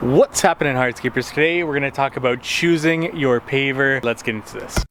What's happening, Hardscapers? Today we're going to talk about choosing your paver. Let's get into this.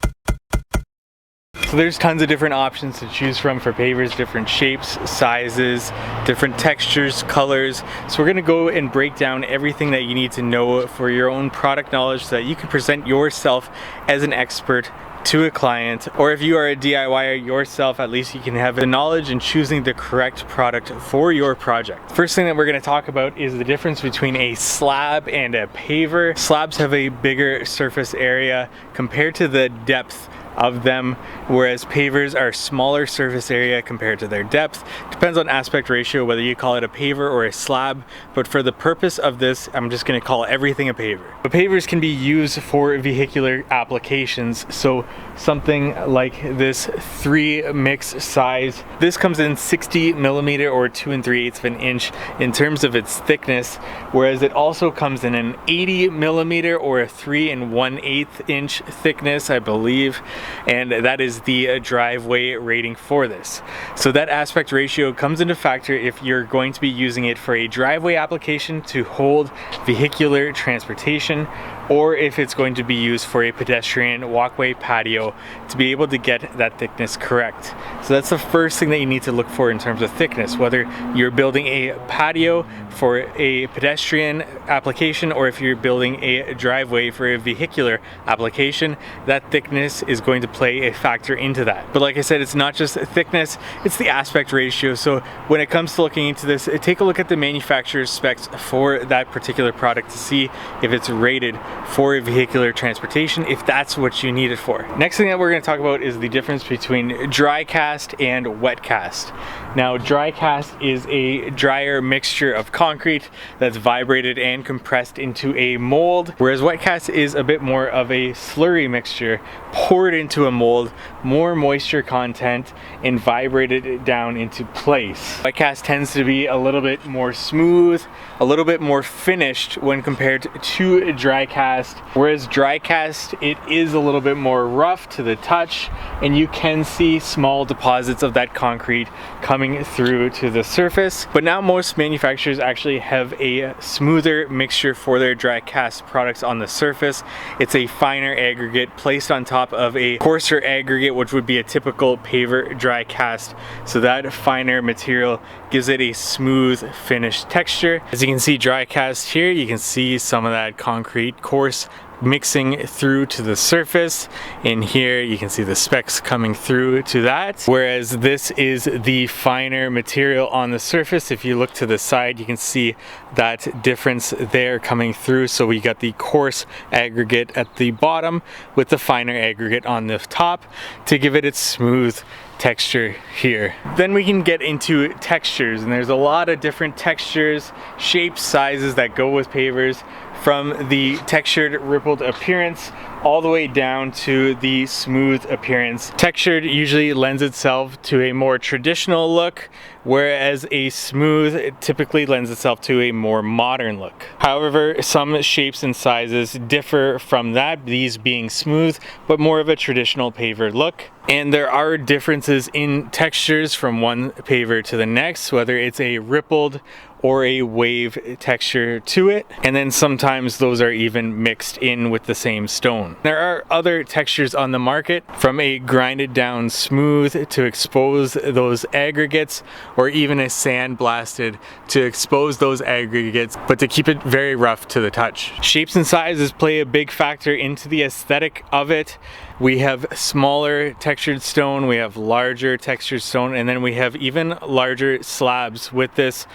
So there's tons of different options to choose from for pavers, different shapes, sizes, different textures, colors. So we're going to go and break down everything that you need to know for your own product knowledge so that you can present yourself as an expert to a client, or if you are a DIYer yourself, at least you can have the knowledge in choosing the correct product for your project. First thing that we're going to talk about is the difference between a slab and a paver. Slabs have a bigger surface area compared to the depth of them, whereas pavers are smaller surface area compared to their depth. Depends on aspect ratio whether you call it a paver or a slab, but for the purpose of this, I'm just going to call everything a paver. But pavers can be used for vehicular applications, so something like this 3 mix size. This comes in 60 millimeter or 2 3/8 of an inch in terms of its thickness, whereas it also comes in an 80 millimeter or a 3 1/8 inch thickness, I believe. And that is the driveway rating for this. So that aspect ratio comes into factor if you're going to be using it for a driveway application to hold vehicular transportation, or if it's going to be used for a pedestrian walkway patio to be able to get that thickness correct. So that's the first thing that you need to look for in terms of thickness, whether you're building a patio for a pedestrian application or if you're building a driveway for a vehicular application, that thickness is going to play a factor into that. But like I said, it's not just thickness, it's the aspect ratio. So when it comes to looking into this, take a look at the manufacturer's specs for that particular product to see if it's rated for a vehicular transportation, if that's what you need it for. Next thing that we're going to talk about is the difference between dry cast and wet cast. Now, dry cast is a drier mixture of concrete that's vibrated and compressed into a mold, whereas wet cast is a bit more of a slurry mixture poured into a mold, more moisture content, and vibrated down into place. Wet cast tends to be a little bit more smooth, a little bit more finished when compared to dry cast, whereas dry cast, it is a little bit more rough to the touch, and you can see small deposits of that concrete coming through to the surface. But now most manufacturers actually have a smoother mixture for their dry cast products on the surface. It's a finer aggregate placed on top of a coarser aggregate, which would be a typical paver dry cast. So that finer material gives it a smooth finished texture. As you can see, dry cast here, you can see some of that concrete coarse mixing through to the surface. In here you can see the specks coming through to that, whereas this is the finer material on the surface. If you look to the side, you can see that difference there coming through. So we got the coarse aggregate at the bottom with the finer aggregate on the top to give it its smooth texture here. Then we can get into textures, and there's a lot of different textures, shapes, sizes that go with pavers, from the textured rippled appearance all the way down to the smooth appearance. Textured usually lends itself to a more traditional look, whereas a smooth typically lends itself to a more modern look. However, some shapes and sizes differ from that, these being smooth but more of a traditional paver look. And there are differences in textures from one paver to the next, whether it's a rippled or a wave texture to it, and then sometimes those are even mixed in with the same stone. There are other textures on the market, from a grinded down smooth to expose those aggregates, or even a sandblasted to expose those aggregates but to keep it very rough to the touch. Shapes and sizes play a big factor into the aesthetic of it. We have smaller textured stone, we have larger textured stone, and then we have even larger slabs with this.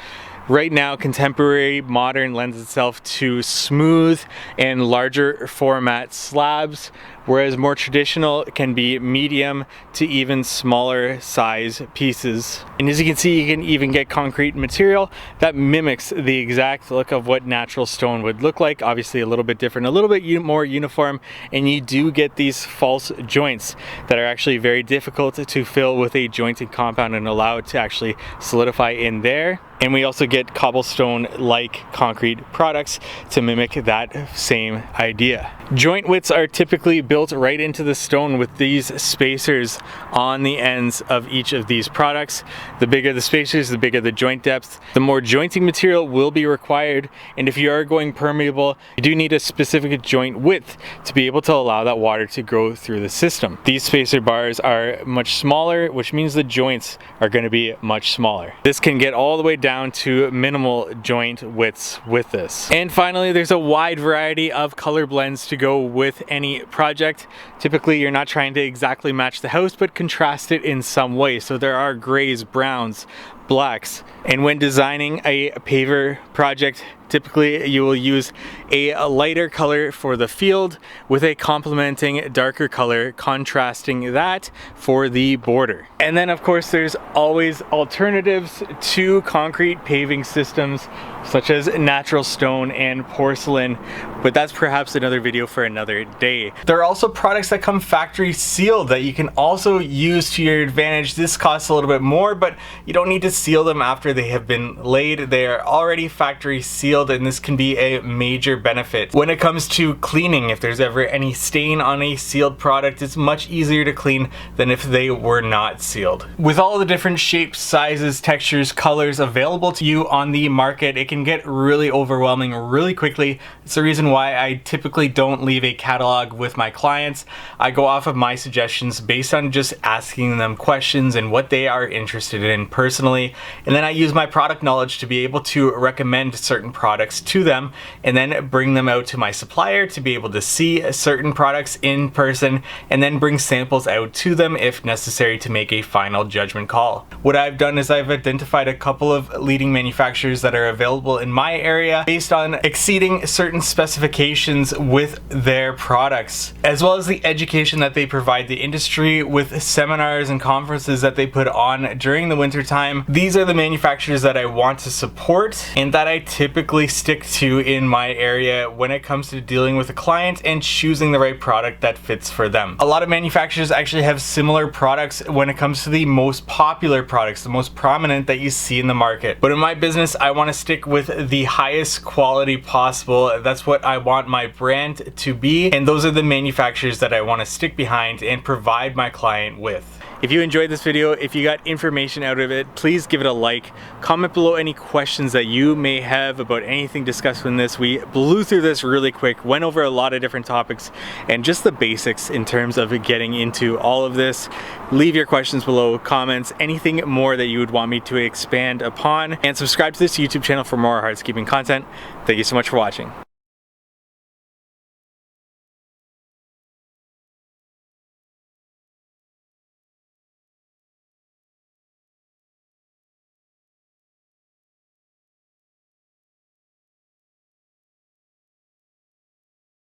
Right now, contemporary modern lends itself to smooth and larger format slabs, whereas more traditional can be medium to even smaller size pieces. And as you can see, you can even get concrete material that mimics the exact look of what natural stone would look like. Obviously a little bit different, a little bit more uniform, and you do get these false joints that are actually very difficult to fill with a jointed compound and allow it to actually solidify in there. And we also get get cobblestone-like concrete products to mimic that same idea. Joint widths are typically built right into the stone with these spacers on the ends of each of these products. The bigger the spacers, the bigger the joint depth, the more jointing material will be required, and if you are going permeable, you do need a specific joint width to be able to allow that water to go through the system. These spacer bars are much smaller, which means the joints are going to be much smaller. This can get all the way down to minimal joint widths with this. And finally, there's a wide variety of color blends to go with any project. Typically, you're not trying to exactly match the house, but contrast it in some way. So there are grays, browns, blacks. And when designing a paver project, typically you will use a lighter color for the field with a complementing darker color contrasting that for the border. And then of course there's always alternatives to concrete paving systems such as natural stone and porcelain, but that's perhaps another video for another day. There are also products that come factory sealed that you can also use to your advantage. This costs a little bit more, but you don't need to seal them after they have been laid. They are already factory sealed, and this can be a major benefit. When it comes to cleaning, if there's ever any stain on a sealed product, it's much easier to clean than if they were not sealed. With all the different shapes, sizes, textures, colors available to you on the market, it can get really overwhelming really quickly. It's the reason why I typically don't leave a catalog with my clients. I go off of my suggestions based on just asking them questions and what they are interested in personally, and then I use my product knowledge to be able to recommend certain products to them and then bring them out to my supplier to be able to see certain products in person and then bring samples out to them if necessary to make a final judgment call. What I've done is I've identified a couple of leading manufacturers that are available in my area based on exceeding certain specifications with their products, as well as the education that they provide the industry with seminars and conferences that they put on during the winter time. These are the manufacturers that I want to support and that I typically stick to in my area when it comes to dealing with a client and choosing the right product that fits for them. A lot of manufacturers actually have similar products when it comes to the most popular products, the most prominent that you see in the market. But in my business, I want to stick with the highest quality possible. That's what I want my brand to be, and those are the manufacturers that I want to stick behind and provide my client with. If you enjoyed this video, if you got information out of it, please give it a like. Comment below any questions that you may have about anything discussed in this. We blew through this really quick, went over a lot of different topics and just the basics in terms of getting into all of this. Leave your questions below, comments, anything more that you would want me to expand upon, and subscribe to this YouTube channel for more hardscaping content. Thank you so much for watching.